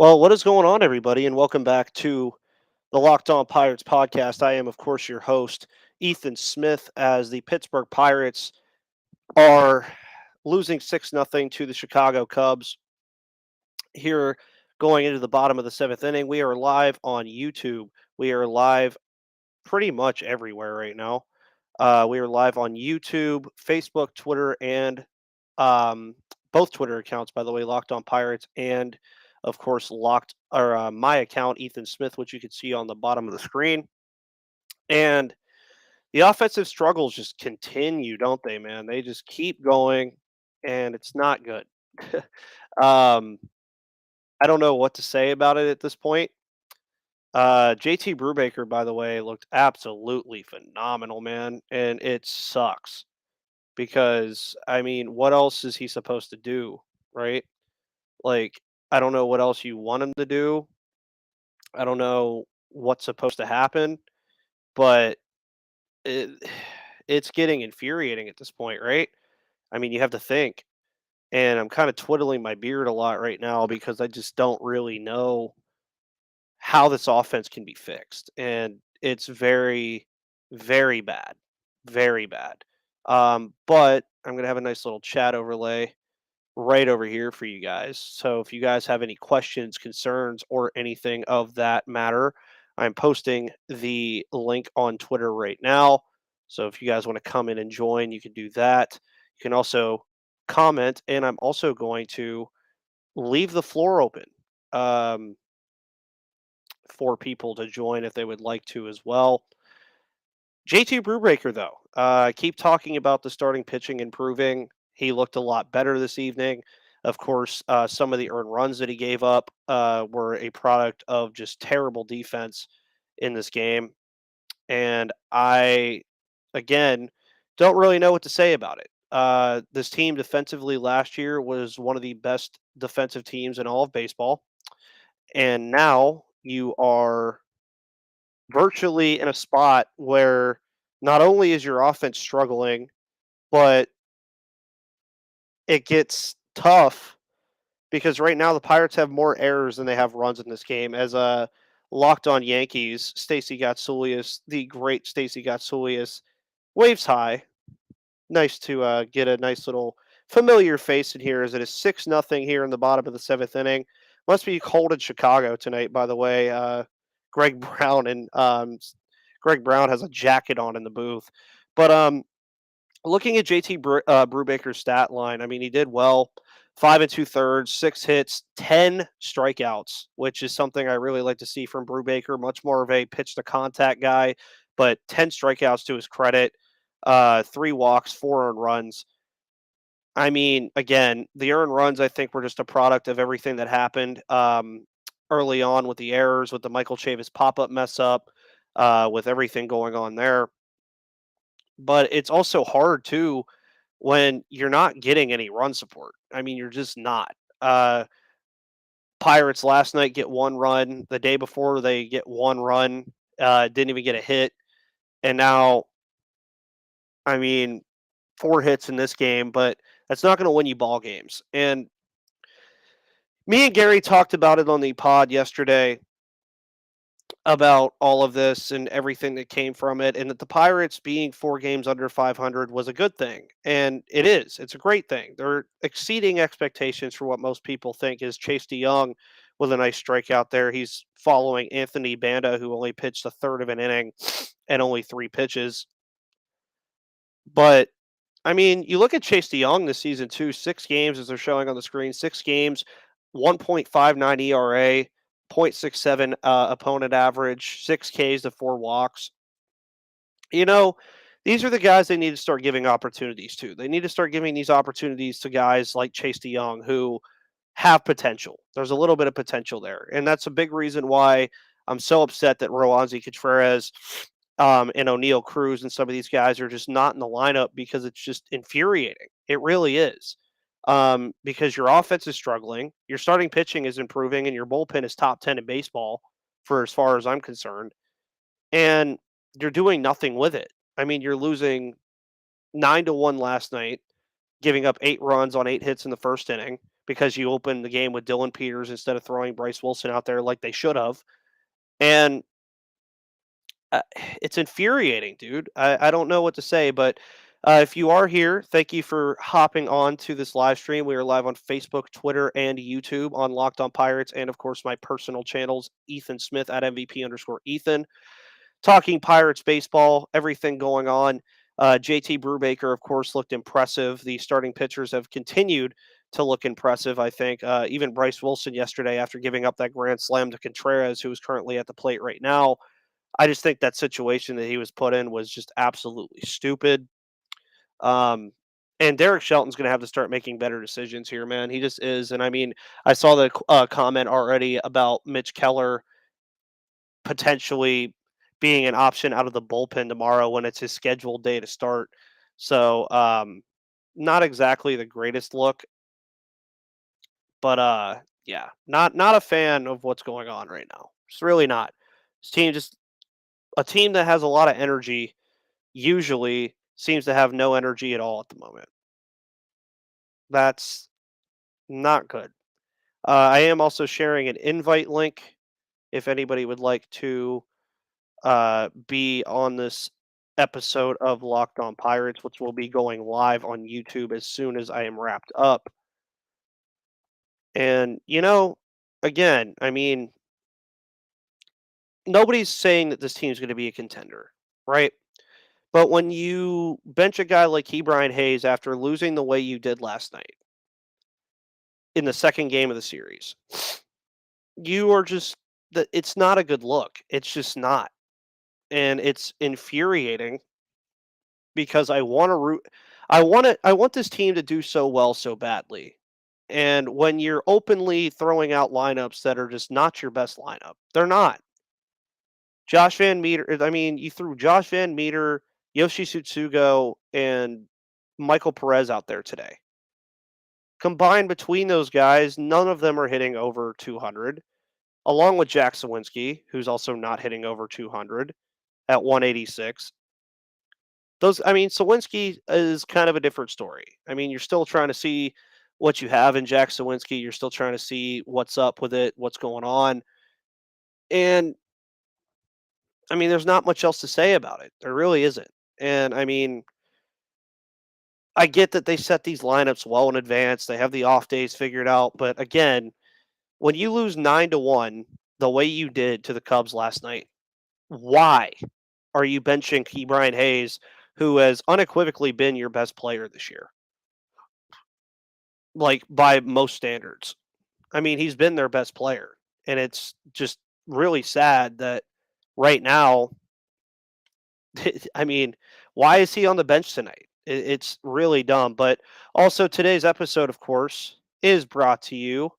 Well, what is going on, everybody, and welcome back to the Locked On Pirates podcast. I am, of course, your host, Ethan Smith, as the Pittsburgh Pirates are losing 6-0 to the Chicago Cubs here going into the bottom of the seventh inning. We are live on YouTube. We are live pretty much everywhere right now. We are live on YouTube, Facebook, Twitter, and um, both Twitter accounts, by the way, Locked On Pirates, and of course, my account, Ethan Smith, which you can see on the bottom of the screen. And the offensive struggles just continue, don't they, man? They just keep going, and it's not good. um, I don't know what to say about it at this point. JT Brubaker, by the way, looked absolutely phenomenal, man, and it sucks because I mean, what else is he supposed to do, right? Like, I don't know what else you want him to do. I don't know what's supposed to happen, but it, it's getting infuriating at this point, right? I mean, you have to think, and I'm kind of twiddling my beard a lot right now because I just don't really know how this offense can be fixed, and it's very, very bad, very bad. But I'm gonna have a nice little chat overlay right over here for you guys. So if you guys have any questions, concerns, or anything of that matter, I'm posting the link on Twitter right now. So if you guys want to come in and join, you can do that. You can also comment, and I'm also going to leave the floor open um, for people to join if they would like to as well. JT Brubaker, though, keep talking about the starting pitching improving. He looked a lot better this evening. Of course, some of the earned runs that he gave up were a product of just terrible defense in this game. And I, again, don't really know what to say about it. This team defensively last year was one of the best defensive teams in all of baseball. And now you are virtually in a spot where not only is your offense struggling, but it gets tough because right now the Pirates have more errors than they have runs in this game. As a locked on Yankees, Stacy Gotsulias, the great Stacy Gotsulias, waves high. Nice to get a nice little familiar face in here as it is 6-0 here in the bottom of the seventh inning. Must be cold in Chicago tonight, by the way. Greg Brown and Greg Brown has a jacket on in the booth. But looking at Brubaker's stat line, I mean, he did well. 5 2/3, 6 hits, 10 strikeouts, which is something I really like to see from Brubaker. Much more of a pitch to contact guy, but 10 strikeouts to his credit. 3 walks, 4 earned runs. I mean, again, the earned runs I think were just a product of everything that happened early on with the errors, with the Michael Chavis pop up mess up, with everything going on there. But it's also hard too when you're not getting any run support. I mean, you're just not. Uh, Pirates last night get 1 run. The day before they get 1 run. Didn't even get a hit, and now, I mean, 4 hits in this game, but that's not going to win you ball games. And me and Gary talked about it on the pod yesterday about all of this and everything that came from it, and that the Pirates being 4 games under 500 was a good thing. And it is. It's a great thing. They're exceeding expectations for what most people think is Chase DeYoung with a nice strikeout there. He's following Anthony Banda, who only pitched a third of an inning and only 3 pitches. But I mean, you look at Chase DeYoung this season too. 6 games, as they're showing on the screen. 6 games, 1.59 ERA, 0.67 opponent average, 6 Ks to 4 walks. You know, these are the guys they need to start giving opportunities to. They need to start giving these opportunities to guys like Chase DeYoung who have potential. There's a little bit of potential there, and that's a big reason why I'm so upset that Roansy Contreras and O'Neill Cruz and some of these guys are just not in the lineup because it's just infuriating. It really is. Because your offense is struggling, your starting pitching is improving, and your bullpen is top 10 in baseball for as far as I'm concerned. And you're doing nothing with it. I mean, you're losing 9-1 last night, giving up 8 runs on 8 hits in the first inning. because you opened the game with Dylan Peters instead of throwing Bryce Wilson out there like they should have. And uh, it's infuriating, dude. I don't know what to say, but if you are here, thank you for hopping on to this live stream. We are live on Facebook, Twitter, and YouTube on Locked On Pirates, and of course my personal channels, Ethan Smith at MVP_Ethan. Talking Pirates baseball, everything going on. JT Brubaker, of course, looked impressive. The starting pitchers have continued to look impressive, I think. Even Bryce Wilson yesterday, after giving up that grand slam to Contreras, who is currently at the plate right now. I just think that situation that he was put in was just absolutely stupid. Um, and Derek Shelton's going to have to start making better decisions here, man. He just is. And I mean, I saw the comment already about Mitch Keller potentially being an option out of the bullpen tomorrow when it's his scheduled day to start. So, not exactly the greatest look, but yeah, not a fan of what's going on right now. It's really not. This team just a team that has a lot of energy usually seems to have no energy at all at the moment. That's not good. I am also sharing an invite link if anybody would like to be on this episode of Locked On Pirates, which will be going live on YouTube as soon as I am wrapped up. And, again, I mean, nobody's saying that this team's going to be a contender, right? But when you bench a guy like Brian Hayes after losing the way you did last night in the second game of the series, you are just that it's not a good look. It's just not. And it's infuriating because I want this team to do so well so badly. And when you're openly throwing out lineups that are just not your best lineup, they're not. Josh VanMeter, I mean, you threw Josh VanMeter, Yoshi Tsutsugo, and Michael Perez out there today. Combined between those guys, none of them are hitting over 200, along with Jack Sawinski, who's also not hitting over 200 at 186. Sawinski is kind of a different story. I mean, you're still trying to see what you have in Jack Sawinski. You're still trying to see what's up with it, what's going on. And I mean, there's not much else to say about it. There really isn't. And I mean, I get that they set these lineups well in advance. They have the off days figured out. But again, when you lose 9-1 the way you did to the Cubs last night, why are you benching Brian Hayes, who has unequivocally been your best player this year? Like by most standards. I mean, he's been their best player. And it's just really sad that right now, I mean, why is he on the bench tonight? It's really dumb. But also, today's episode, of course, is brought to you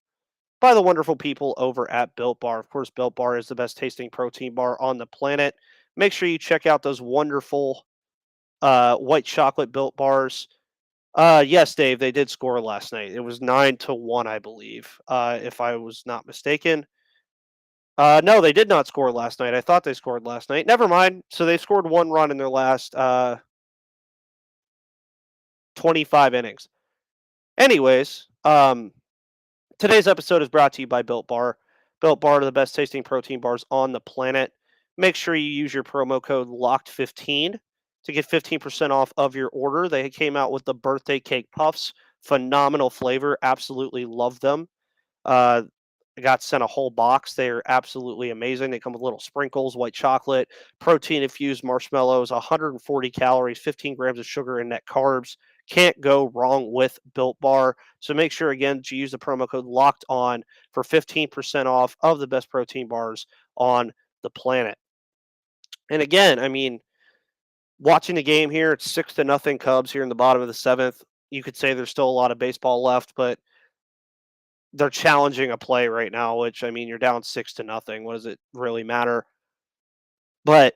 by the wonderful people over at Built Bar. Of course, Built Bar is the best tasting protein bar on the planet. Make sure you check out those wonderful white chocolate Built Bars. Yes, Dave, they did score last night. It was 9-1, I believe, if I was not mistaken. No, they did not score last night. I thought they scored last night. Never mind. So they scored one run in their last 25 innings. Anyways, today's episode is brought to you by Built Bar. Built Bar are the best tasting protein bars on the planet. Make sure you use your promo code LOCKED15 to get 15% off of your order. They came out with the birthday cake puffs. Phenomenal flavor. Absolutely love them. I got sent a whole box. They're absolutely amazing. They come with little sprinkles, white chocolate, protein infused marshmallows, 140 calories, 15 grams of sugar and net carbs. Can't go wrong with Built Bar. So make sure again to use the promo code Locked On for 15% off of the best protein bars on the planet. And again, I mean, watching the game here, it's 6-0 Cubs here in the bottom of the seventh. You could say there's still a lot of baseball left, but they're challenging a play right now, which I mean, you're down 6-0. What does it really matter? But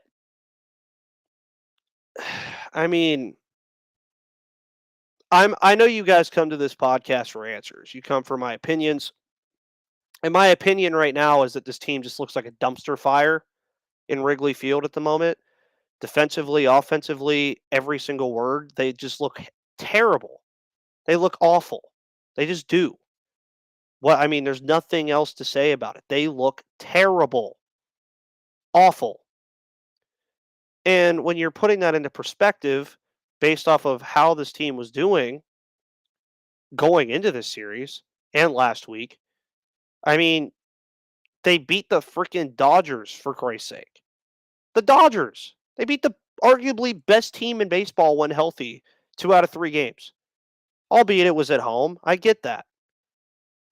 I mean, I know you guys come to this podcast for answers. You come for my opinions. And my opinion right now is that this team just looks like a dumpster fire in Wrigley Field at the moment. Defensively, offensively, every single word, they just look terrible. They look awful. They just do. There's nothing else to say about it. They look terrible. Awful. And when you're putting that into perspective, based off of how this team was doing going into this series and last week, I mean, they beat the freaking Dodgers, for Christ's sake. The Dodgers. They beat the arguably best team in baseball when healthy 2 out of 3 games. Albeit it was at home. I get that.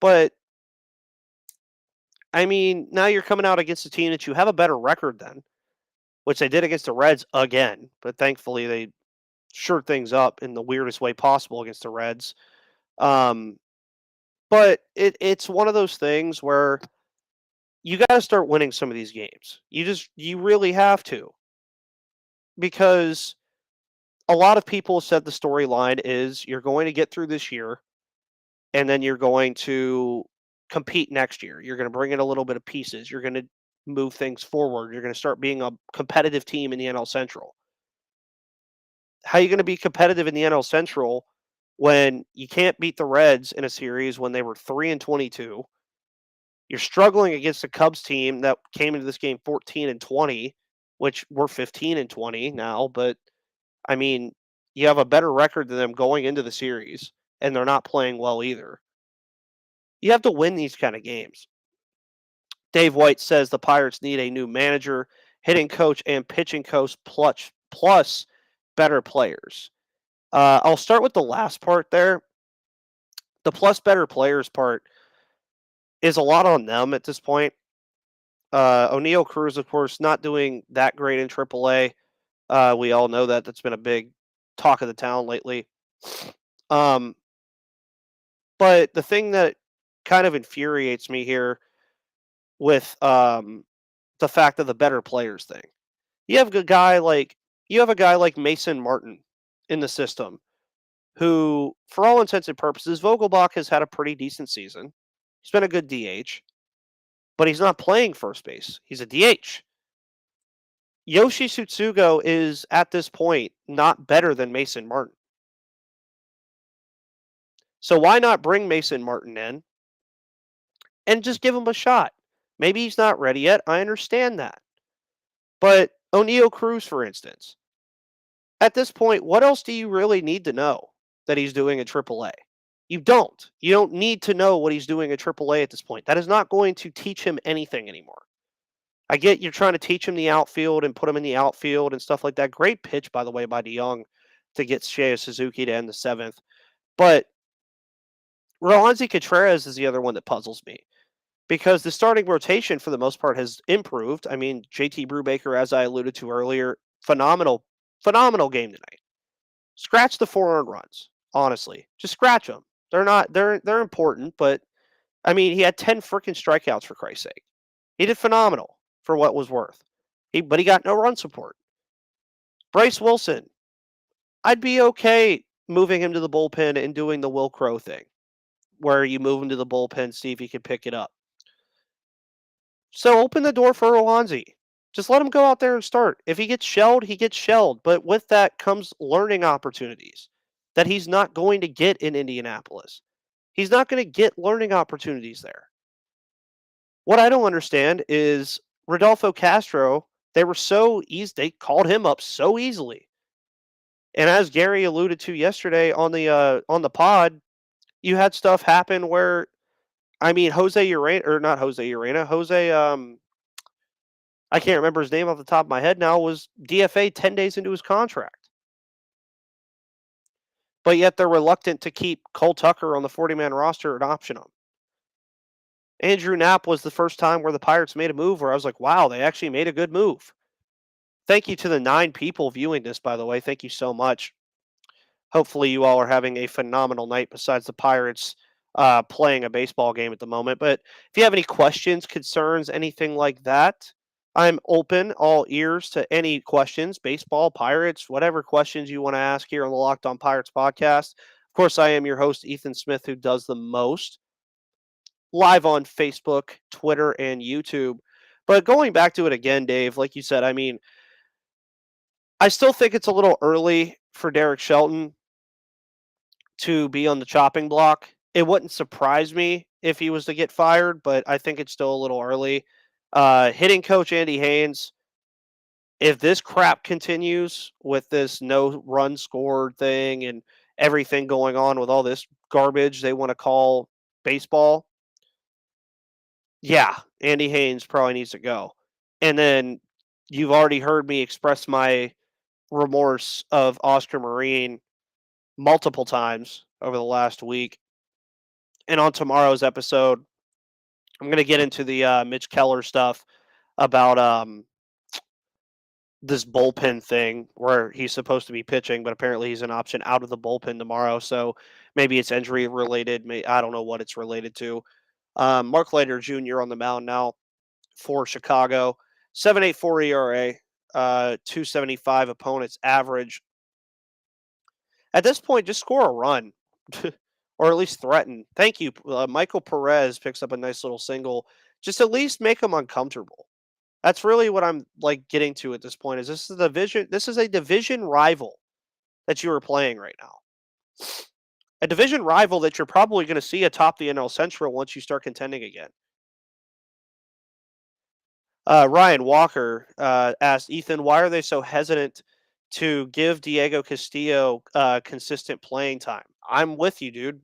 But, now you're coming out against a team that you have a better record than, which they did against the Reds again. But thankfully, they shored things up in the weirdest way possible against the Reds. Um, but it's one of those things where you got to start winning some of these games. You really have to. Because a lot of people said the storyline is you're going to get through this year and then you're going to compete next year. You're going to bring in a little bit of pieces. You're going to move things forward. You're going to start being a competitive team in the NL Central. How are you going to be competitive in the NL Central when you can't beat the Reds in a series when they were 3-22? You're struggling against a Cubs team that came into this game 14-20, which we're 15-20 now, but you have a better record than them going into the series, and they're not playing well either. You have to win these kind of games. Dave White says the Pirates need a new manager, hitting coach, and pitching coach plus better players. I'll start with the last part there. The plus better players part is a lot on them at this point. O'Neill Cruz, of course, not doing that great in AAA. We all know that. That's been a big talk of the town lately. But the thing that kind of infuriates me here with the fact of the better players thing, you have a guy like Mason Martin in the system, who, for all intents and purposes, Vogelbach has had a pretty decent season. He's been a good DH, but he's not playing first base. He's a DH. Yoshi Tsutsugo is, at this point, not better than Mason Martin. So why not bring Mason Martin in and just give him a shot? Maybe he's not ready yet. I understand that. But O'Neill Cruz, for instance, at this point, what else do you really need to know that he's doing at AAA? You don't. You don't need to know what he's doing at AAA at this point. That is not going to teach him anything anymore. I get you're trying to teach him the outfield and put him in the outfield and stuff like that. Great pitch, by the way, by DeYoung to get Seiya Suzuki to end the 7th. But Roansy Contreras is the other one that puzzles me, because the starting rotation, for the most part, has improved. JT Brubaker, as I alluded to earlier, phenomenal game tonight. Scratch the 4 earned runs, honestly. Just scratch them. They're important, but he had 10 freaking strikeouts, for Christ's sake. He did phenomenal for what was worth. But he got no run support. Bryce Wilson, I'd be okay moving him to the bullpen and doing the Will Crow thing, where you move him to the bullpen, see if he can pick it up. So open the door for Roansy. Just let him go out there and start. If he gets shelled, he gets shelled. But with that comes learning opportunities that he's not going to get in Indianapolis. He's not going to get learning opportunities there. What I don't understand is Rodolfo Castro. They were so easy. They called him up so easily. And as Gary alluded to yesterday on the pod, you had stuff happen where, Jose Urena, or not Jose Urena, I can't remember his name off the top of my head now, was DFA 10 days into his contract. But yet they're reluctant to keep Cole Tucker on the 40-man roster and option him. Andrew Knapp was the first time where the Pirates made a move where I was like, wow, they actually made a good move. Thank you to the 9 people viewing this, by the way. Thank you so much. Hopefully you all are having a phenomenal night besides the Pirates playing a baseball game at the moment. But if you have any questions, concerns, anything like that, I'm open, all ears to any questions, baseball, Pirates, whatever questions you want to ask here on the Locked On Pirates podcast. Of course, I am your host, Ethan Smith, who does the most live on Facebook, Twitter, and YouTube. But going back to it again, Dave, like you said, I still think it's a little early for Derek Shelton to be on the chopping block. It wouldn't surprise me if he was to get fired, but I think it's still a little early. Hitting coach Andy Haynes, if this crap continues with this no run scored thing and everything going on with all this garbage they want to call baseball, yeah, Andy Haynes probably needs to go. And then you've already heard me express my remorse of Oscar Marine multiple times over the last week. And on tomorrow's episode, I'm going to get into the Mitch Keller stuff about this bullpen thing where he's supposed to be pitching, but apparently he's an option out of the bullpen tomorrow. So maybe it's injury related. I don't know what it's related to. Mark Leiter Jr. on the mound now for Chicago. 7.84 ERA, 275 opponents average. At this point, just score a run. Or at least threaten. Thank you. Michael Perez picks up a nice little single. Just at least make them uncomfortable. That's really what I'm like getting to at this point. Is this is a division? This is a division rival that you are playing right now. A division rival that you're probably going to see atop the NL Central once you start contending again. Ryan Walker asked Ethan, why are they so hesitant to give Diego Castillo consistent playing time? I'm with you, dude.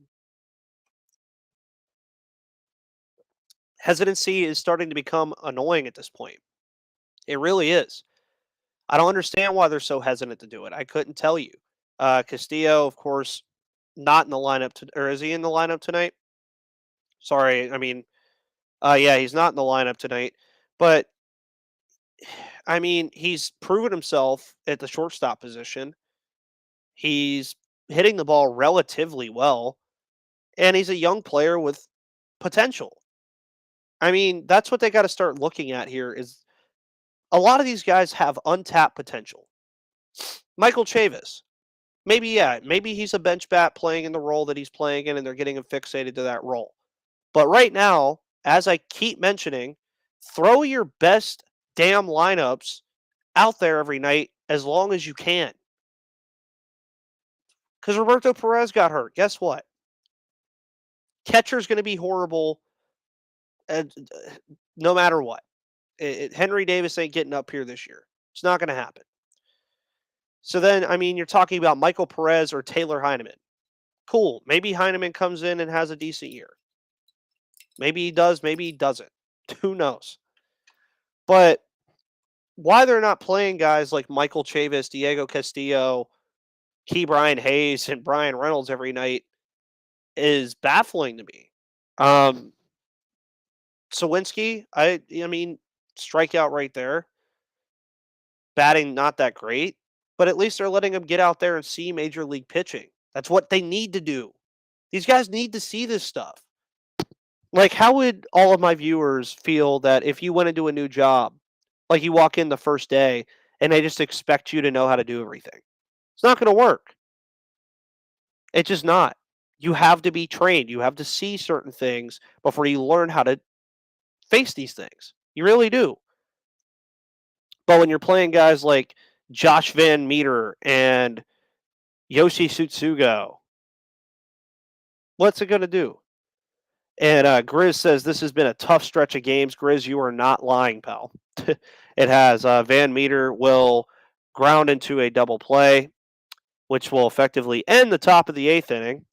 Hesitancy is starting to become annoying at this point. It really is. I don't understand why they're so hesitant to do it. I couldn't tell you. Castillo, of course, not in the lineup, or is he in the lineup tonight? Sorry, I mean, yeah, he's not in the lineup tonight. But I mean, he's proven himself at the shortstop position. He's hitting the ball relatively well, and he's a young player with potential. I mean, that's what they got to start looking at here. Is a lot of these guys have untapped potential. Michael Chavis, maybe he's a bench bat playing in the role that he's playing in, and they're getting him fixated to that role. But right now, as I keep mentioning, throw your best damn lineups out there every night as long as you can. Because Roberto Perez got hurt. Guess what? Catcher's going to be horrible no matter what. Henry Davis ain't getting up here this year. It's not going to happen. So then, I mean, you're talking about Michael Perez or Taylor Heineman. Cool. Maybe Heineman comes in and has a decent year. Maybe he does. Maybe he doesn't. Who knows? But why they're not playing guys like Michael Chavis, Diego Castillo, Key Brian Hayes, and Brian Reynolds every night is baffling to me. Sawinski, I mean, strikeout right there. Batting not that great, but at least they're letting him get out there and see major league pitching. That's what they need to do. These guys need to see this stuff. Like, how would all of my viewers feel that if you went into a new job, like you walk in the first day and they just expect you to know how to do everything? It's not going to work. It's just not. You have to be trained. You have to see certain things before you learn how to face these things. You really do. But when you're playing guys like Josh VanMeter and Yoshi Tsutsugo, what's it going to do? And Grizz says this has been a tough stretch of games. Grizz, you are not lying, pal. It has. VanMeter will ground into a double play, which will effectively end the top of the eighth inning.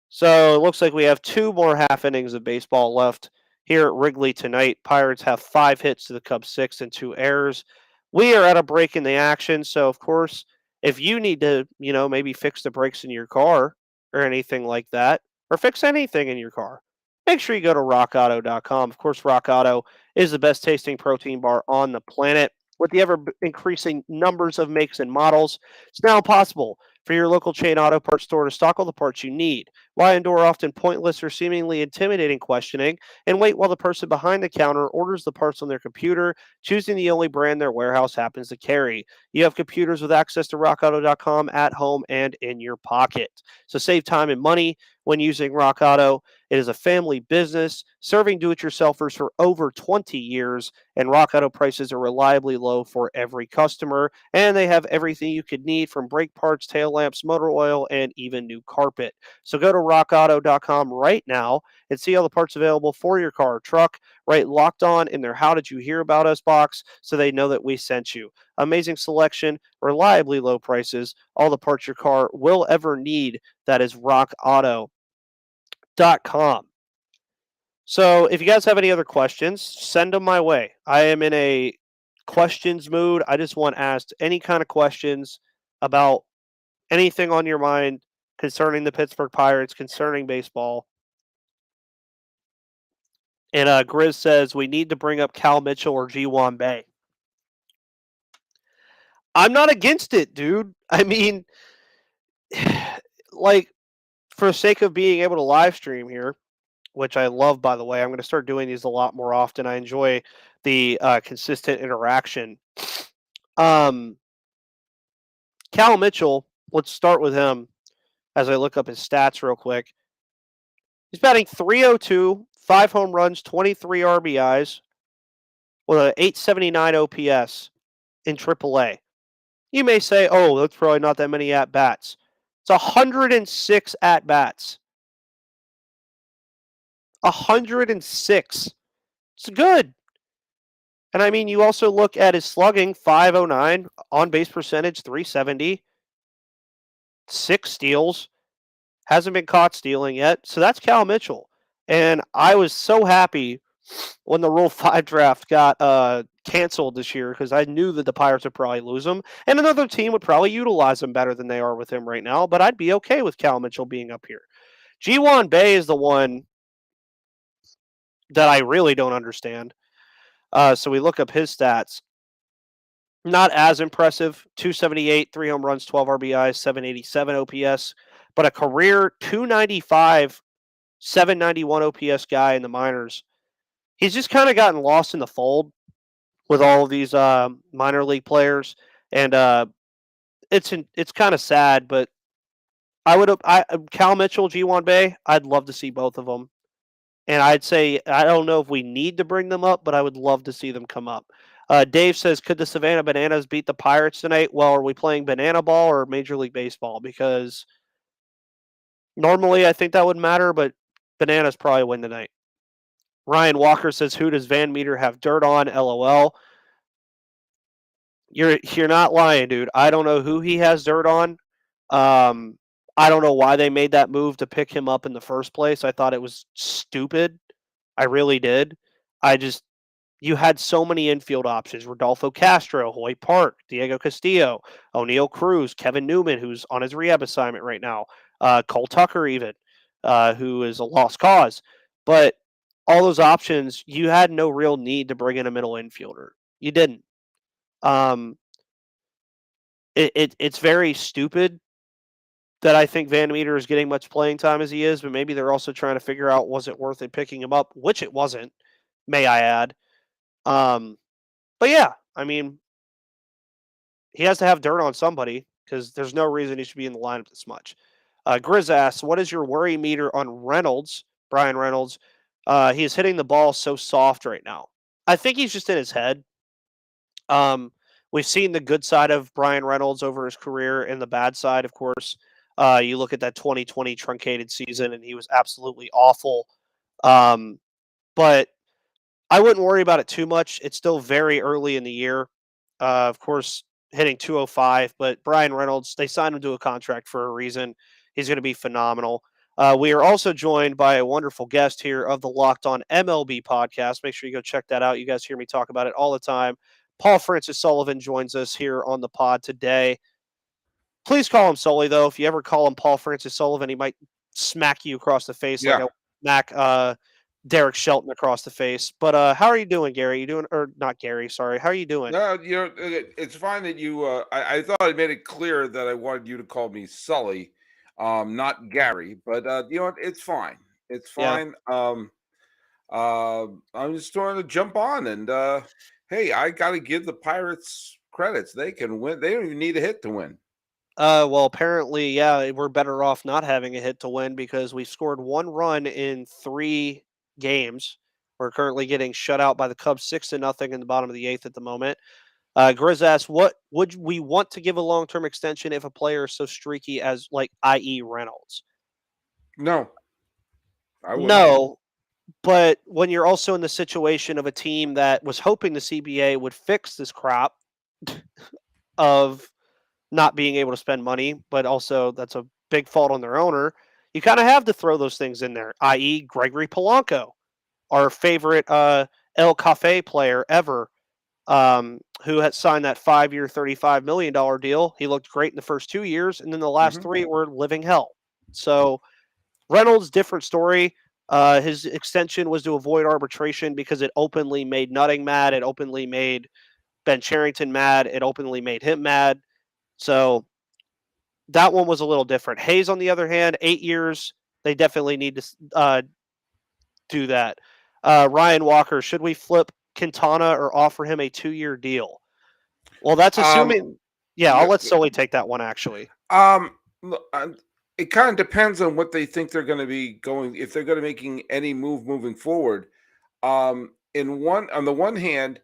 So it looks like we have 2 more half innings of baseball left here at Wrigley tonight. Pirates have 5 hits to the Cubs 6 and 2 errors. We are at a break in the action. So, of course, if you need to, maybe fix the brakes in your car or anything like that, or fix anything in your car, make sure you go to rockauto.com. Of course, Rock Auto is the best tasting protein bar on the planet. With the ever-increasing numbers of makes and models, it's now possible for your local chain auto parts store to stock all the parts you need. Why endure often pointless or seemingly intimidating questioning and wait while the person behind the counter orders the parts on their computer, choosing the only brand their warehouse happens to carry? You have computers with access to rockauto.com at home and in your pocket. So save time and money when using Rock Auto. It is a family business serving do-it-yourselfers for over 20 years, and Rock Auto prices are reliably low for every customer, and they have everything you could need from brake parts, tail lamps, motor oil, and even new carpet. So go to rockauto.com right now and see all the parts available for your car or truck. Right, Locked On in their How Did You Hear About Us box so they know that we sent you. Amazing selection, reliably low prices, all the parts your car will ever need. That is rockauto.com. So if you guys have any other questions, send them my way. I am in a questions mood. I just want asked any kind of questions about anything on your mind concerning the Pittsburgh Pirates, concerning baseball. And Grizz says we need to bring up Cal Mitchell or G1 Bay. I'm not against it, dude. I mean, like, for the sake of being able to live stream here, which I love, by the way, I'm going to start doing these a lot more often. I enjoy the consistent interaction. Cal Mitchell, let's start with him as I look up his stats real quick. He's batting .302, 5 home runs, 23 RBIs, with an .879 OPS in AAA. You may say, oh, that's probably not that many at-bats. It's 106 at-bats. 106. It's good. And I mean, you also look at his slugging, 509, on-base percentage, 370, 6 steals, hasn't been caught stealing yet. So that's Cal Mitchell. And I was so happy when the Rule 5 draft got canceled this year because I knew that the Pirates would probably lose him. And another team would probably utilize him better than they are with him right now. But I'd be okay with Cal Mitchell being up here. G1 Bay is the one that I really don't understand. So we look up his stats. Not as impressive. 278, 3 home runs, 12 RBIs, 787 OPS, but a career 295, 791 OPS guy in the minors. He's just kind of gotten lost in the fold with all of these minor league players, and it's kind of sad. But Cal Mitchell, G1 Bay, I'd love to see both of them. And I'd say, I don't know if we need to bring them up, but I would love to see them come up. Dave says, could the Savannah Bananas beat the Pirates tonight? Well, are we playing banana ball or Major League Baseball? Because normally I think that would matter, but Bananas probably win tonight. Ryan Walker says, who does VanMeter have dirt on? LOL. You're not lying, dude. I don't know who he has dirt on. I don't know why they made that move to pick him up in the first place. I thought it was stupid. I really did. You had so many infield options: Rodolfo Castro, Hoyt Park, Diego Castillo, O'Neal Cruz, Kevin Newman, who's on his rehab assignment right now, Cole Tucker, even, who is a lost cause. But all those options, you had no real need to bring in a middle infielder. You didn't. Um, it's very stupid that I think VanMeter is getting much playing time as he is, but maybe they're also trying to figure out, was it worth it picking him up, which it wasn't, may I add. But yeah, I mean, he has to have dirt on somebody because there's no reason he should be in the lineup this much. Grizz asks, what is your worry meter on Reynolds, Brian Reynolds? He is hitting the ball so soft right now. I think he's just in his head. We've seen the good side of Brian Reynolds over his career and the bad side, of course. You look at that 2020 truncated season, and he was absolutely awful. But I wouldn't worry about it too much. It's still very early in the year. Of course, hitting 205, but Brian Reynolds, they signed him to a contract for a reason. He's going to be phenomenal. We are also joined by a wonderful guest here of the Locked On MLB podcast. Make sure you go check that out. You guys hear me talk about it all the time. Paul Francis Sullivan joins us here on the pod today. Please call him Sully, though. If you ever call him Paul Francis Sullivan, he might smack you across the face like I smack Derek Shelton across the face. But how are you doing, Gary? You doing, or not Gary? Sorry. How are you doing? No, it's fine that you. I thought I made it clear that I wanted you to call me Sully, not Gary. But it's fine. It's Yeah. fine. I'm just trying to jump on, and hey, I got to give the Pirates credits. They can win. They don't even need a hit to win. Well, apparently, yeah, we're better off not having a hit to win because we scored 1 run in 3 games. We're currently getting shut out by the Cubs 6-0 in the bottom of the 8th at the moment. Grizz asks, what would we want to give a long-term extension if a player is so streaky as, like, i.e. Reynolds? No, I wouldn't. No, but when you're also in the situation of a team that was hoping the CBA would fix this crap of not being able to spend money, but also that's a big fault on their owner. You kind of have to throw those things in there, i.e., Gregory Polanco, our favorite El Cafe player ever, who had signed that 5-year, $35 million deal. He looked great in the first 2 years, and then the last Hmm. 3 were living hell. So Reynolds, different story. His extension was to avoid arbitration because it openly made Nutting mad. It openly made Ben Cherington mad. It openly made him mad. So that one was a little different. Hayes, on the other hand, 8 years. They definitely need to do that. Ryan Walker, should we flip Quintana or offer him a 2-year deal? Well, that's Um, assuming. Yeah, I'll the- let Sully take that one, actually. um, look, it kind of depends on what they think they're going to be going. If they're going to making any move moving forward. On the one hand,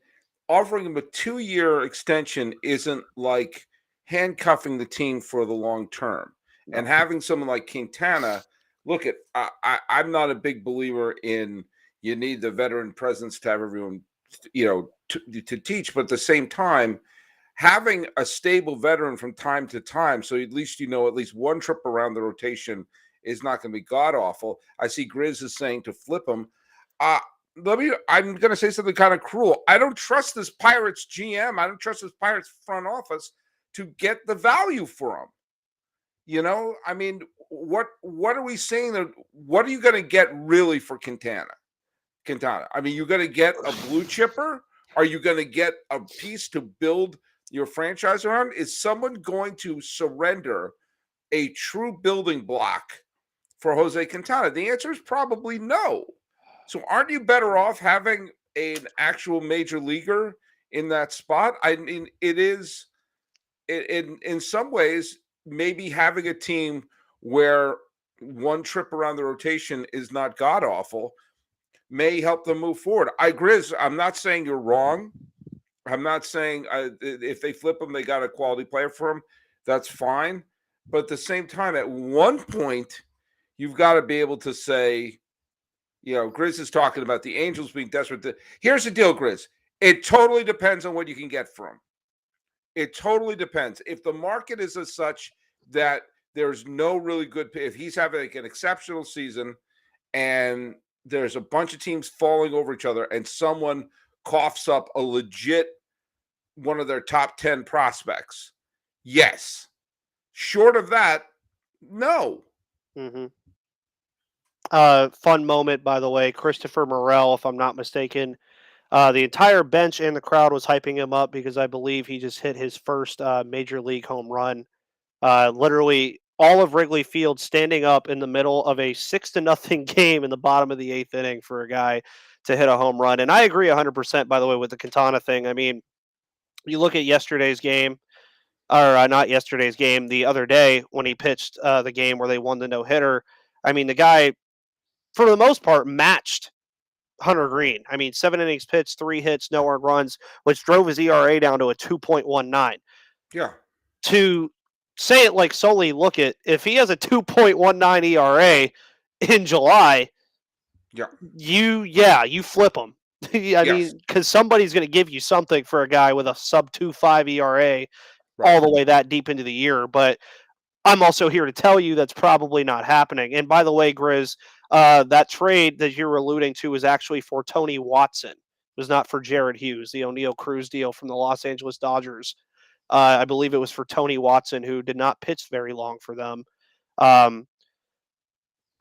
offering him a 2-year extension isn't like handcuffing the team for the long term. And No. having someone like Quintana, look at I'm not a big believer in you need the veteran presence to have everyone, to teach, but at the same time, having a stable veteran from time to time, so at least at least one trip around the rotation is not going to be god awful. I see Grizz is saying to flip him. Uh, I'm going to say something kind of cruel. I don't trust this Pirates GM. I don't trust this Pirates front office to get the value for him. I mean, what are we saying? That what are you going to get really for Quintana? I mean, you're going to get a blue chipper? Are you going to get a piece to build your franchise around? Is someone going to surrender a true building block for Jose Quintana? The answer is probably no. So aren't you better off having an actual major leaguer in that spot? I mean, it is in some ways maybe having a team where one trip around the rotation is not god awful may help them move forward. I'm not saying you're wrong. I'm not saying if they flip him, they got a quality player for him. That's fine. But at the same time, at one point, you've got to be able to say, Grizz is talking about the Angels being desperate. Here's the deal, Grizz. It totally depends on what you can get from him. It totally depends. If the market is as such that there's no really good, if he's having like an exceptional season and there's a bunch of teams falling over each other and someone coughs up a legit one of their top 10 prospects, yes. Short of that, no. Mm-hmm. Fun moment, by the way. Christopher Morel, if I'm not mistaken. The entire bench and the crowd was hyping him up because I believe he just hit his first major league home run. Literally, all of Wrigley Field standing up in the middle of a 6-0 game in the bottom of the 8th inning for a guy to hit a home run. And I agree 100%, by the way, with the Quintana thing. I mean, you look at yesterday's game, or not yesterday's game, the other day when he pitched the game where they won the no hitter. I mean, the guy, for the most part, matched Hunter Green. I mean, 7 innings pitched, 3 hits, no earned runs, which drove his ERA down to a 2.19. Yeah. To say it like Sully, look at if he has a 2.19 ERA in July, Yeah. you flip him. I mean, because somebody's going to give you something for a guy with a sub 2.5 ERA all the way that deep into the year. But I'm also here to tell you that's probably not happening. And by the way, Grizz, that trade that you're alluding to was actually for Tony Watson. It was not for Jared Hughes, the O'Neill Cruz deal from the Los Angeles Dodgers. I believe it was for Tony Watson, who did not pitch very long for them.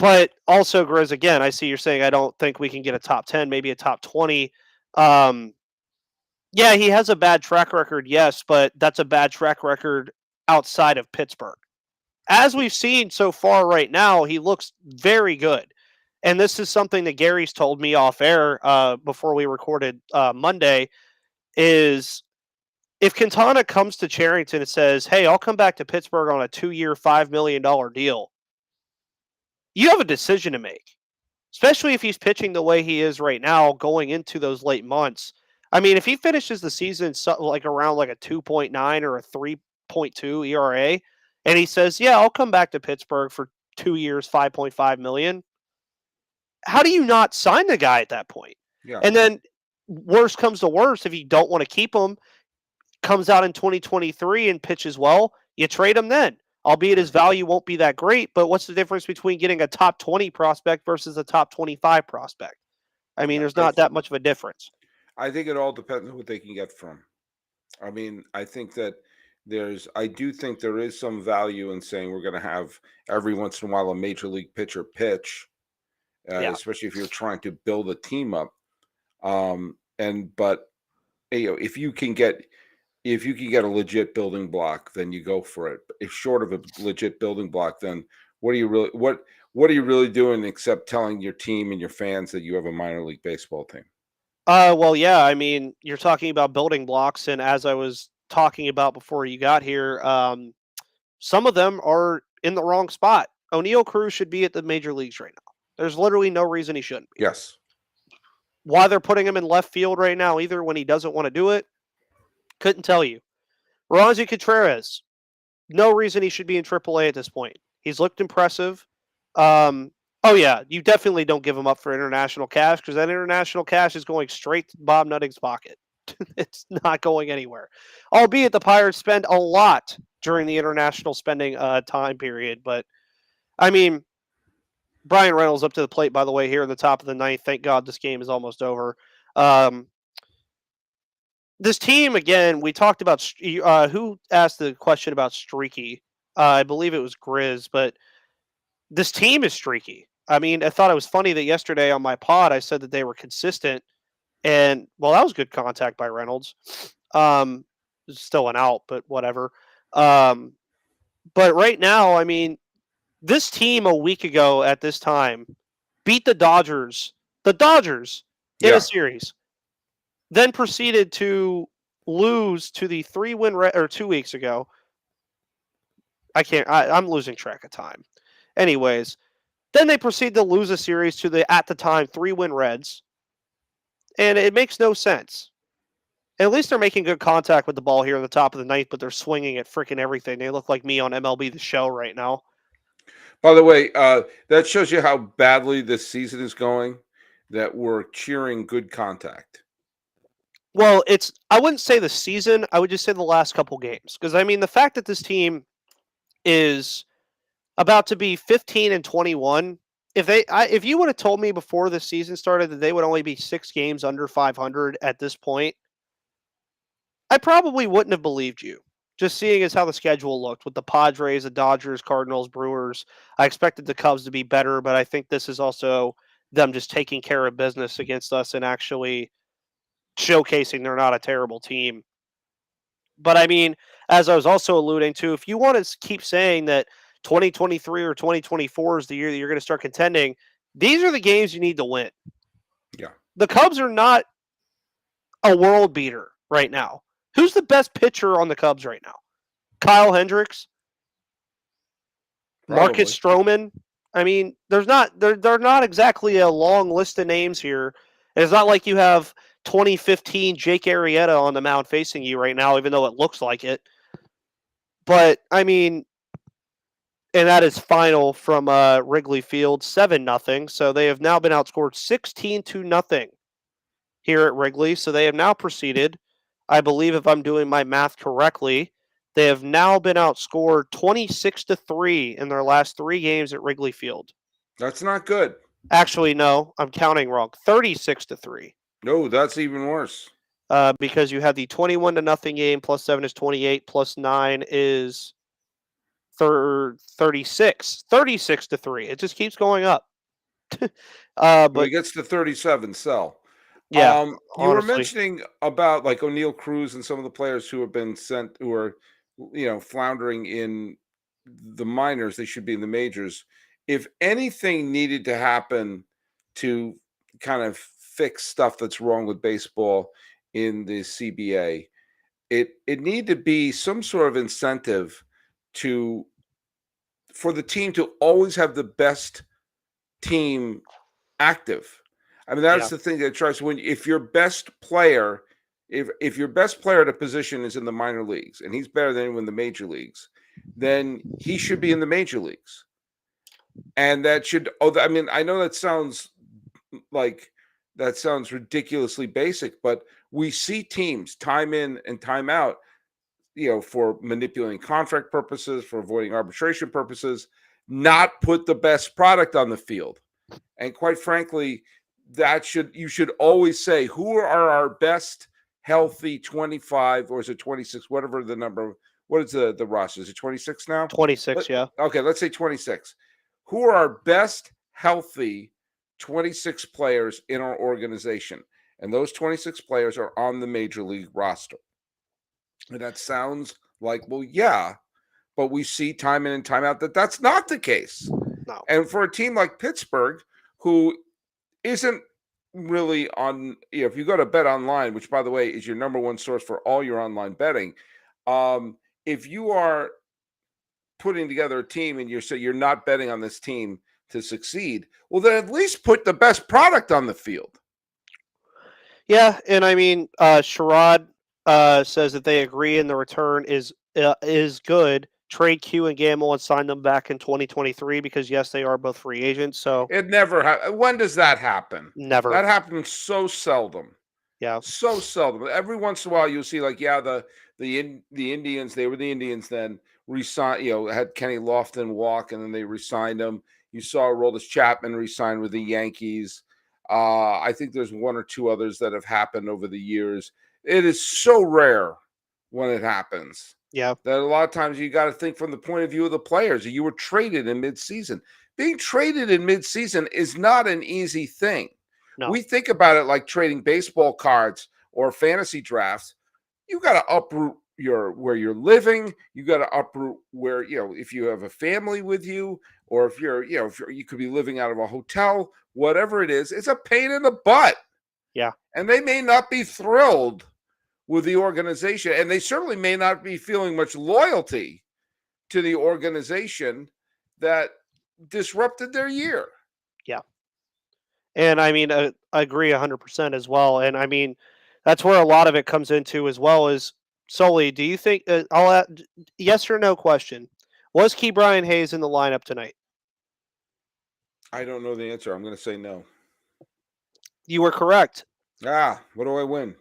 But also, Grizz, again, I see you're saying I don't think we can get a top 10, maybe a top 20. Yeah, he has a bad track record, yes, but that's a bad track record outside of Pittsburgh. As we've seen so far right now, he looks very good. And this is something that Gary's told me off air before we recorded Monday is if Quintana comes to Cherington and says, hey, I'll come back to Pittsburgh on a 2-year, $5 million deal, you have a decision to make, especially if he's pitching the way he is right now going into those late months. I mean, if he finishes the season like around like a 2.9 or a 3.2 ERA, and he says, yeah, I'll come back to Pittsburgh for 2 years, $5.5 million, how do you not sign the guy at that point? Yeah. And then worst comes to worst, if you don't want to keep him, comes out in 2023 and pitches well, you trade him then. Albeit his value won't be that great, but what's the difference between getting a top 20 prospect versus a top 25 prospect? I mean, there's not that much of a difference. I think it all depends on what they can get from. I mean, I think that I do think there is some value in saying we're going to have every once in a while a major league pitcher pitch, especially if you're trying to build a team up. But if you can get a legit building block, then you go for it. If short of a legit building block, then what are you really doing except telling your team and your fans that you have a minor league baseball team? Well, yeah. I mean, you're talking about building blocks, and as I was talking about before you got here, some of them are in the wrong spot. O'Neal Cruz should be at the major leagues right now. There's literally no reason he shouldn't be. Yes. Why they're putting him in left field right now, either when he doesn't want to do it, couldn't tell you. Roansy Contreras, no reason he should be in AAA at this point. He's looked impressive. Oh, yeah, you definitely don't give him up for international cash because that international cash is going straight to Bob Nutting's pocket. It's not going anywhere. Albeit the Pirates spend a lot during the international spending time period. But, I mean, Brian Reynolds up to the plate, by the way, here in the top of the ninth. Thank God this game is almost over. This team, again, we talked about who asked the question about streaky. I believe it was Grizz, but this team is streaky. I mean, I thought it was funny that yesterday on my pod I said that they were consistent, and well, that was good contact by Reynolds. Still an out, but whatever. But right now, I mean, this team a week ago at this time beat the Dodgers in a series, then proceeded to lose to the 3-win or 2 weeks ago. I'm losing track of time. Anyways, then they proceed to lose a series to the, at the time, 3-win Reds. And it makes no sense. At least they're making good contact with the ball here at the top of the ninth, but they're swinging at freaking everything. They look like me on MLB The Show right now. By the way, that shows you how badly this season is going, that we're cheering good contact. Well, I wouldn't say the season. I would just say the last couple games. Because, I mean, the fact that this team is about to be 15-21. If you would have told me before the season started that they would only be 6 games under 500 at this point, I probably wouldn't have believed you. Just seeing as how the schedule looked with the Padres, the Dodgers, Cardinals, Brewers. I expected the Cubs to be better, but I think this is also them just taking care of business against us and actually showcasing they're not a terrible team. But I mean, as I was also alluding to, if you want to keep saying that 2023 or 2024 is the year that you're going to start contending, these are the games you need to win. Yeah. The Cubs are not a world beater right now. Who's the best pitcher on the Cubs right now? Kyle Hendricks? Probably. Marcus Stroman? I mean, they're not exactly a long list of names here. And it's not like you have 2015 Jake Arrieta on the mound facing you right now, even though it looks like it. But, I mean, and that is final from Wrigley Field, 7-0. So they have now been outscored 16-0 here at Wrigley. So they have now proceeded, I believe if I'm doing my math correctly, they have now been outscored 26-3 in their last 3 games at Wrigley Field. That's not good. Actually, no, I'm counting wrong. 36-3. No, that's even worse. Because you have the 21-0 game, plus 7 is 28, plus 9 is 36. 36-3. It just keeps going up. But it gets to 37, sell. Yeah. You were mentioning about like O'Neal Cruz and some of the players who have been sent, who are, floundering in the minors. They should be in the majors. If anything needed to happen to kind of fix stuff that's wrong with baseball in the CBA, it need to be some sort of incentive for the team to always have the best team active. I mean, that's Yeah. the thing that tries when if your best player, if your best player at a position is in the minor leagues and he's better than anyone in the major leagues, then he should be in the major leagues. And that should I mean, I know that sounds ridiculously basic, but we see teams time in and time out, for manipulating contract purposes, for avoiding arbitration purposes, not put the best product on the field. And quite frankly, you should always say who are our best healthy 25 or is it 26, whatever the number. What is the roster? Is it 26 now? 26, yeah. Okay, let's say 26. Who are our best healthy 26 players in our organization? And those 26 players are on the major league roster. And that sounds like, well, yeah, but we see time in and time out that that's not the case. No. And for a team like Pittsburgh, who isn't really on, if you go to Bet Online, which by the way is your number one source for all your online betting, if you are putting together a team and you're not betting on this team to succeed, well, then at least put the best product on the field. Yeah, and I mean, Sherrod says that they agree and the return is good. Trade Q and Gamble and sign them back in 2023 because yes, they are both free agents. So it never when does that happen? Never. That happens so seldom. Yeah, so seldom. Every once in a while, you'll see the Indians. They were the Indians then resigned. Had Kenny Lofton walk, and then they resigned him. You saw Aroldis Chapman resign with the Yankees. I think there's one or two others that have happened over the years. It is so rare when it happens. Yeah. That a lot of times you got to think from the point of view of the players. You were traded in midseason. Being traded in midseason is not an easy thing. No. We think about it like trading baseball cards or fantasy drafts. You got to uproot where you're living. You got to uproot where, if you have a family with you, or if you could be living out of a hotel, whatever it is, it's a pain in the butt. Yeah. And they may not be thrilled with the organization, and they certainly may not be feeling much loyalty to the organization that disrupted their year. Yeah. And I mean, I agree 100% as well. And I mean, that's where a lot of it comes into as well is Sully, do you think, I'll add, yes or no question, was Ke'Bryan Hayes in the lineup tonight? I don't know the answer. I'm going to say no. You were correct. What do I win?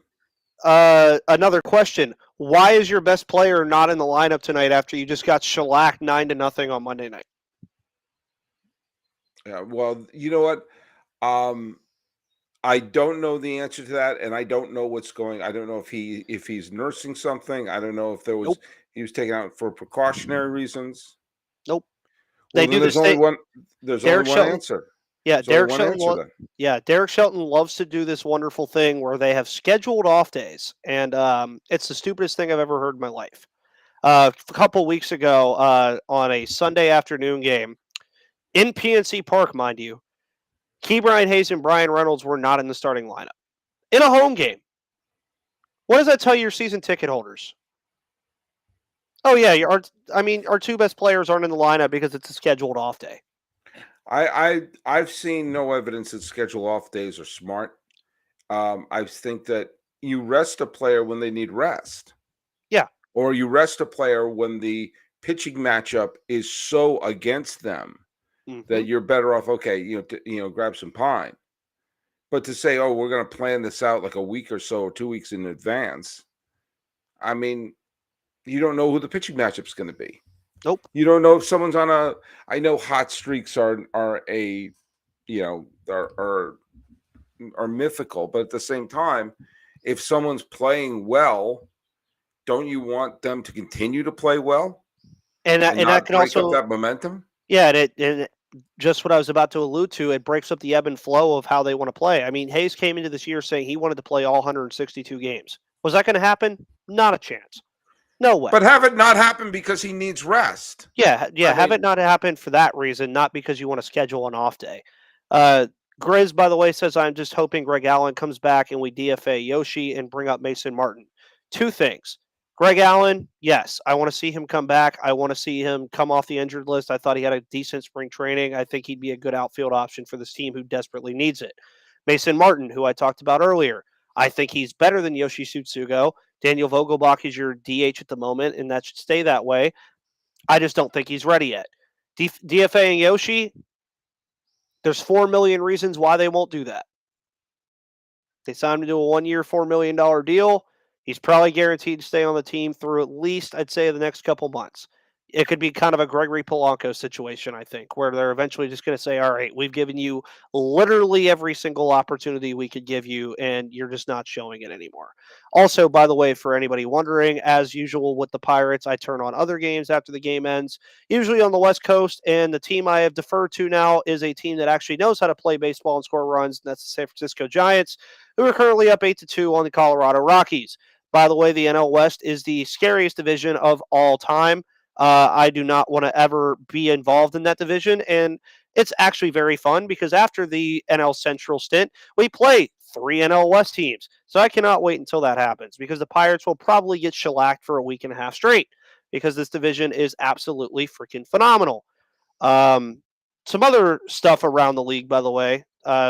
Another question. Why is your best player not in the lineup tonight after you just got shellacked 9-0 on Monday night? Yeah, well, you know what? I don't know the answer to that, and I don't know what's going. I don't know if he's nursing something. I don't know if he was taken out for precautionary reasons. Nope. Well, there's only one. There's only one answer. Yeah, Derek Shelton. Derek Shelton loves to do this wonderful thing where they have scheduled off days, and it's the stupidest thing I've ever heard in my life. A couple weeks ago, on a Sunday afternoon game in PNC Park, mind you, Ke'Bryan Hayes and Brian Reynolds were not in the starting lineup in a home game. What does that tell your season ticket holders? Oh yeah, our two best players aren't in the lineup because it's a scheduled off day. I've seen no evidence that schedule off days are smart. I think that you rest a player when they need rest. Yeah. Or you rest a player when the pitching matchup is so against them that you're better off. Okay, grab some pine. But to say, oh, we're going to plan this out like a week or so or 2 weeks in advance. I mean, you don't know who the pitching matchup is going to be. Nope. You don't know if someone's on I know hot streaks are mythical, but at the same time, if someone's playing well, don't you want them to continue to play well? And that can break also up that momentum. Yeah, and just what I was about to allude to, it breaks up the ebb and flow of how they want to play. I mean, Hayes came into this year saying he wanted to play all 162 games. Was that going to happen? Not a chance. No way. But have it not happen because he needs rest. Yeah. Have it not happen for that reason, not because you want to schedule an off day. Grizz, by the way, says, I'm just hoping Greg Allen comes back and we DFA Yoshi and bring up Mason Martin. Two things. Greg Allen, yes, I want to see him come back. I want to see him come off the injured list. I thought he had a decent spring training. I think he'd be a good outfield option for this team who desperately needs it. Mason Martin, who I talked about earlier, I think he's better than Yoshi Tsutsugo. Daniel Vogelbach is your DH at the moment, and that should stay that way. I just don't think he's ready yet. DFA and Yoshi, there's 4 million reasons why they won't do that. They signed him to a 1-year, $4 million deal. He's probably guaranteed to stay on the team through at least, I'd say, the next couple months. It could be kind of a Gregory Polanco situation, I think, where they're eventually just going to say, all right, we've given you literally every single opportunity we could give you, and you're just not showing it anymore. Also, by the way, for anybody wondering, as usual with the Pirates, I turn on other games after the game ends, usually on the West Coast, and the team I have deferred to now is a team that actually knows how to play baseball and score runs, and that's the San Francisco Giants, who are currently up 8-2 on the Colorado Rockies. By the way, the NL West is the scariest division of all time. I do not want to ever be involved in that division, and it's actually very fun because after the NL Central stint, we play 3 NL West teams. So I cannot wait until that happens because the Pirates will probably get shellacked for a week and a half straight because this division is absolutely freaking phenomenal. Some other stuff around the league, by the way.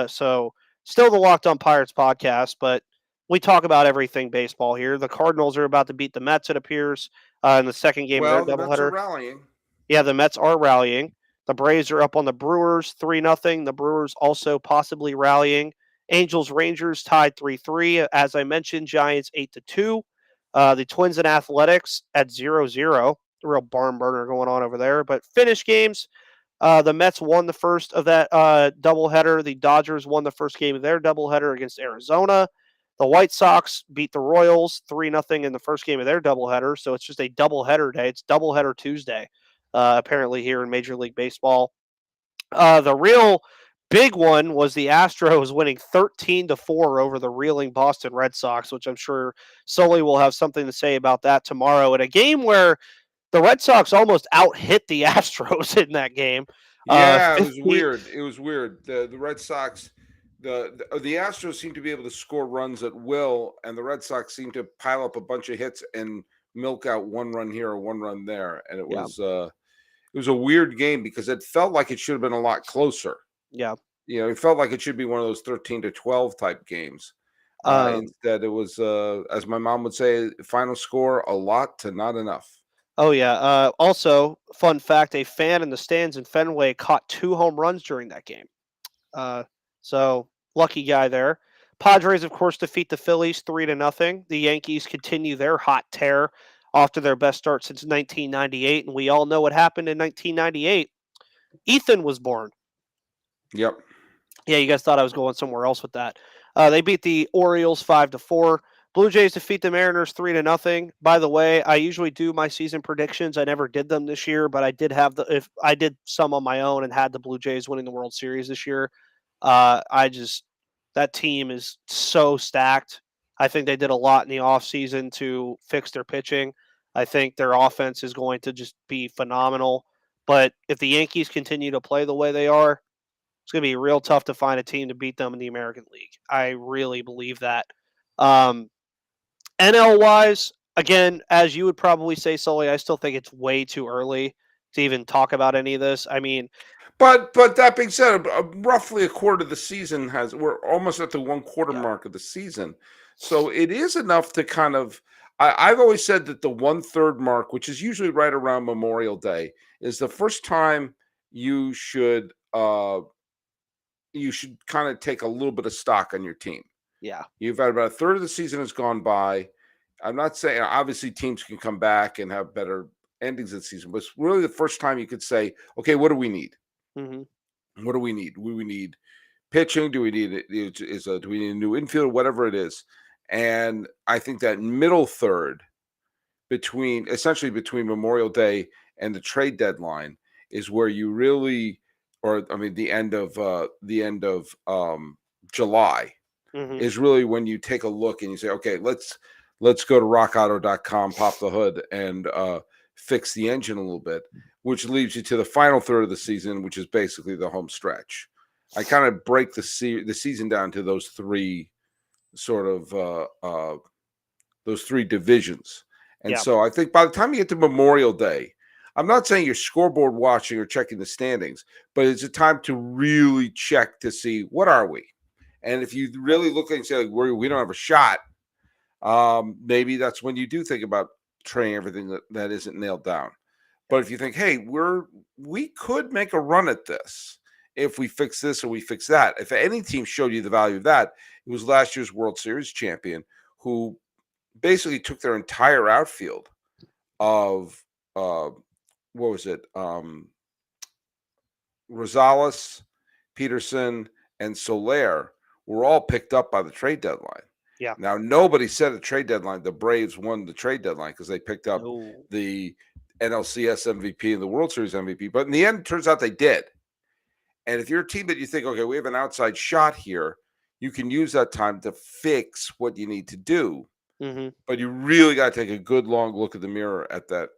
So still the Locked On Pirates podcast, but we talk about everything baseball here. The Cardinals are about to beat the Mets, it appears, in the second game of their Well, the Mets are doubleheader. rallying. Yeah, the Mets are rallying. The Braves are up on the Brewers 3-0. The Brewers also possibly rallying. Angels Rangers tied 3-3. As I mentioned, Giants 8-2. The Twins and Athletics at 0-0. Real barn burner going on over there. But finish games. The Mets won the first of that doubleheader. The Dodgers won the first game of their doubleheader against Arizona. The White Sox beat the Royals 3-0 in the first game of their doubleheader. So it's just a doubleheader day. It's doubleheader Tuesday, apparently, here in Major League Baseball. The real big one was the Astros winning 13-4 over the reeling Boston Red Sox, which I'm sure Sully will have something to say about that tomorrow. In a game where the Red Sox almost out-hit the Astros in that game. Yeah, it was 15 weird. It was weird. The Red Sox, the Astros seem to be able to score runs at will, and the Red Sox seem to pile up a bunch of hits and milk out one run here or one run there. And it Yeah. was a weird game because it felt like it should have been a lot closer. Yeah. You know, it felt like it should be one of those 13-12 type games. Instead, it was, as my mom would say, final score a lot to not enough. Oh, yeah. Also, fun fact, a fan in the stands in Fenway caught 2 home runs during that game. So, lucky guy there. Padres, of course, defeat the Phillies 3-0. The Yankees continue their hot tear after their best start since 1998. And we all know what happened in 1998. Ethan was born. Yep. Yeah, you guys thought I was going somewhere else with that. They beat the Orioles 5-4. Blue Jays defeat the Mariners 3-0. By the way, I usually do my season predictions. I never did them this year, but I did have I did some on my own and had the Blue Jays winning the World Series this year. That team is so stacked. I think they did a lot in the offseason to fix their pitching. I think their offense is going to just be phenomenal. But if the Yankees continue to play the way they are, it's going to be real tough to find a team to beat them in the American League. I really believe that. NL wise, again, as you would probably say, Sully, I still think it's way too early to even talk about any of this. I mean, But that being said, roughly a quarter of the season we're almost at the 1/4 mark of the season. So it is enough to kind of I've always said that the 1/3 mark, which is usually right around Memorial Day, is the first time you should kind of take a little bit of stock on your team. yeah. You've had about a third of the season has gone by. I'm not saying obviously teams can come back and have better endings of the season, but it's really the first time you could say, okay, what do we need? Mm-hmm. What do we need? Do we need pitching? Do we need do we need a new infield? Whatever it is. And I think that middle third essentially between Memorial Day and the trade deadline is where you really, or I mean the end of July Mm-hmm. is really when you take a look and you say, okay, let's go to rockauto.com, pop the hood, and fix the engine a little bit, which leads you to the final third of the season, which is basically the home stretch. I kind of break the season down to those three sort of those three divisions. And Yeah. so I think by the time you get to Memorial Day, I'm not saying you're scoreboard watching or checking the standings, but it's a time to really check to see what are we. And if you really look and say, like, we don't have a shot, maybe that's when you do think about training everything that isn't nailed down. But if you think, hey, we could make a run at this if we fix this or we fix that. If any team showed you the value of that, it was last year's World Series champion who basically took their entire outfield of what was it? Rosales, Peterson, and Soler were all picked up by the trade deadline. Yeah. Now, nobody said a trade deadline. The Braves won the trade deadline because they picked up No. the NLCS MVP and the World Series MVP. But in the end, it turns out they did. And if you're a team that you think, okay, we have an outside shot here, you can use that time to fix what you need to do. Mm-hmm. But you really got to take a good long look at the mirror at that,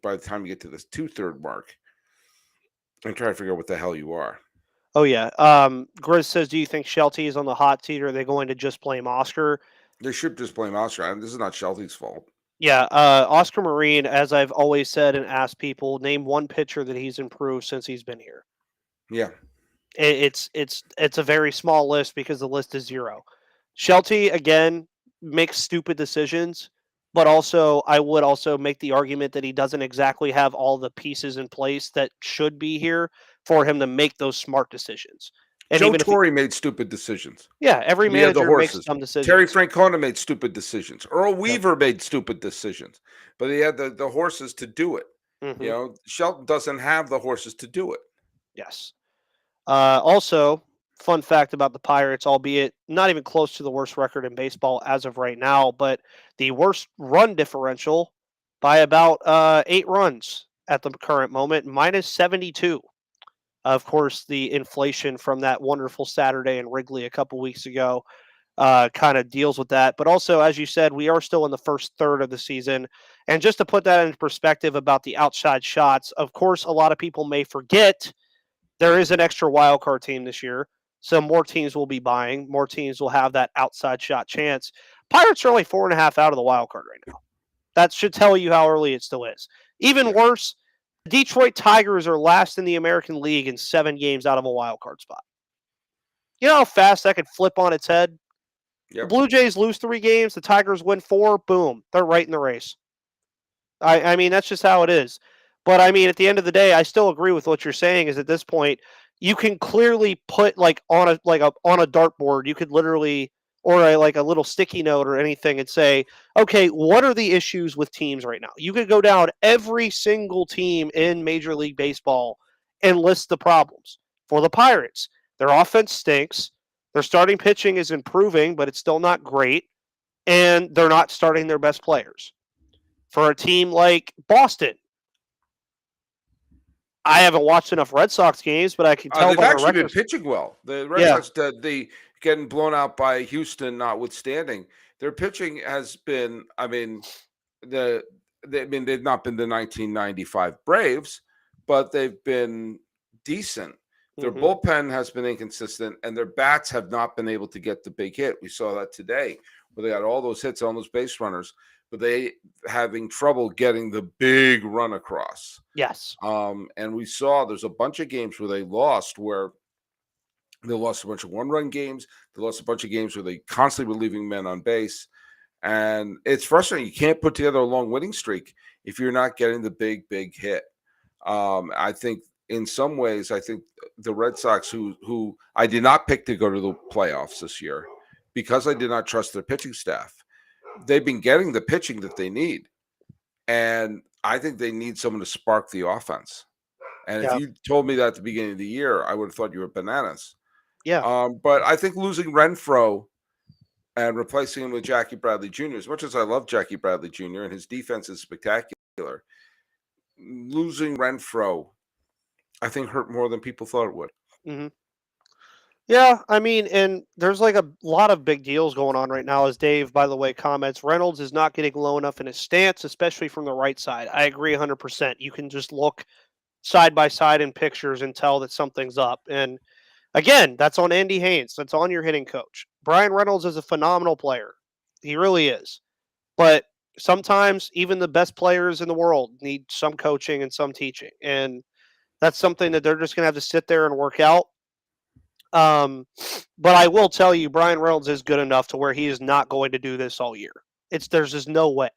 by the time you get to this 2/3 mark and try to figure out what the hell you are. Oh, yeah. Grizz says, do you think Shelty is on the hot seat, or are they going to just blame Oscar? They should just blame Oscar. I mean, this is not Shelty's fault. Yeah, Oscar Marine, as I've always said and asked people, name one pitcher that he's improved since he's been here. Yeah. It's a very small list because the list is 0. Shelty, again, makes stupid decisions, but also I would also make the argument that he doesn't exactly have all the pieces in place that should be here for him to make those smart decisions. And Joe even if Torre made stupid decisions. yeah, every He had the manager makes horses. dumb decisions. Terry Francona made stupid decisions. Earl Weaver made stupid decisions, but he had the horses to do it. Mhm. Shelton doesn't have the horses to do it. Yes. Also, fun fact about the Pirates, albeit not even close to the worst record in baseball as of right now, but the worst run differential by about 8 runs at the current moment, minus 72. Of course, the inflation from that wonderful Saturday in Wrigley a couple weeks ago kind of deals with that. But also, as you said, we are still in the first third of the season. And just to put that into perspective about the outside shots, of course, a lot of people may forget there is an extra wild card team this year. So more teams will be buying. More teams will have that outside shot chance. Pirates are only 4.5 out of the wild card right now. That should tell you how early it still is. Even worse, the Detroit Tigers are last in the American League in 7 games out of a wild card spot. You know how fast that could flip on its head? Yep. The Blue Jays lose 3 games, the Tigers win 4, boom, they're right in the race. I mean, that's just how it is. But I mean, at the end of the day, I still agree with what you're saying. Is at this point, you can clearly put on a dartboard. You could literally or a little sticky note or anything and say, okay, what are the issues with teams right now? You could go down every single team in Major League Baseball and list the problems. For the Pirates, their offense stinks. Their starting pitching is improving, but it's still not great, and they're not starting their best players. For a team like Boston, I haven't watched enough Red Sox games, but I can tell They've by their actually been records. pitching well. The Red Sox, the getting blown out by Houston, notwithstanding, their pitching has been. I mean, they've not been the 1995 Braves, but they've been decent. Their bullpen has been inconsistent, and their bats have not been able to get the big hit. We saw that today, where they got all those hits on those base runners, but they having trouble getting the big run across. Yes. And we saw there's a bunch of games where they lost, where they lost a bunch of one-run games. They lost a bunch of games where they constantly were leaving men on base. And it's frustrating. You can't put together a long winning streak if you're not getting the big hit. I think in some ways, I think the Red Sox, who I did not pick to go to the playoffs this year because I did not trust their pitching staff, they've been getting the pitching that they need. And I think they need someone to spark the offense. And if you told me that at the beginning of the year, I would have thought you were bananas. Yeah. But I think losing Renfroe and replacing him with Jackie Bradley Jr., as much as I love Jackie Bradley Jr. and his defense is spectacular, losing Renfroe, I think, hurt more than people thought it would. Mm-hmm. Yeah, I mean, and there's like a lot of big deals going on right now. As Dave, by the way, comments, Reynolds is not getting low enough in his stance, especially from the right side. I agree 100%. You can just look side by side in pictures and tell that something's up. And again, that's on Andy Haynes. That's on your hitting coach. Brian Reynolds is a phenomenal player. He really is. But sometimes even the best players in the world need some coaching and some teaching. And that's something that they're just going to have to sit there and work out. But I will tell you, Brian Reynolds is good enough to where he is not going to do this all year. There's just no way.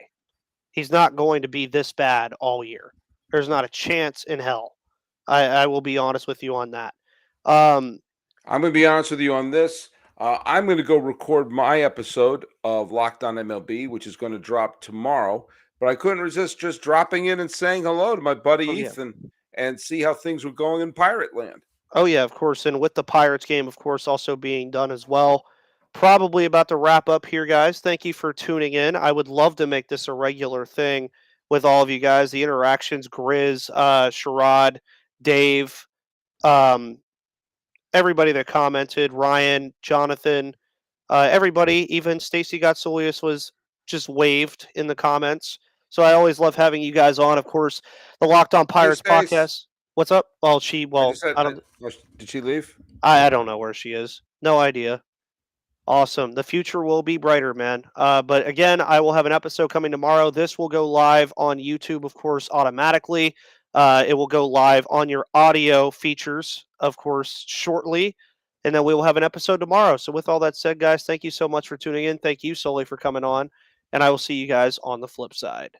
He's not going to be this bad all year. There's not a chance in hell. I will be honest with you on that. I'm going to be honest with you on this. I'm going to go record my episode of Locked On MLB, which is going to drop tomorrow. But I couldn't resist just dropping in and saying hello to my buddy Ethan and see how things were going in Pirate Land. Oh, yeah, of course. And with the Pirates game, of course, also being done as well. Probably about to wrap up here, guys. Thank you for tuning in. I would love to make this a regular thing with all of you guys. The interactions, Grizz, Sherrod, Dave, everybody that commented, Ryan, Jonathan, everybody, even Stacy Gotsoulias was just waved in the comments. So I always love having you guys on. Of course, the Locked On Pirates podcast. What's up? Well, I don't. Did she leave? I don't know where she is. No idea. Awesome. The future will be brighter, man. But again, I will have an episode coming tomorrow. This will go live on YouTube, of course, automatically. It will go live on your audio features, of course, shortly. And then we will have an episode tomorrow. So with all that said, guys, thank you so much for tuning in. Thank you, Sully, for coming on. And I will see you guys on the flip side.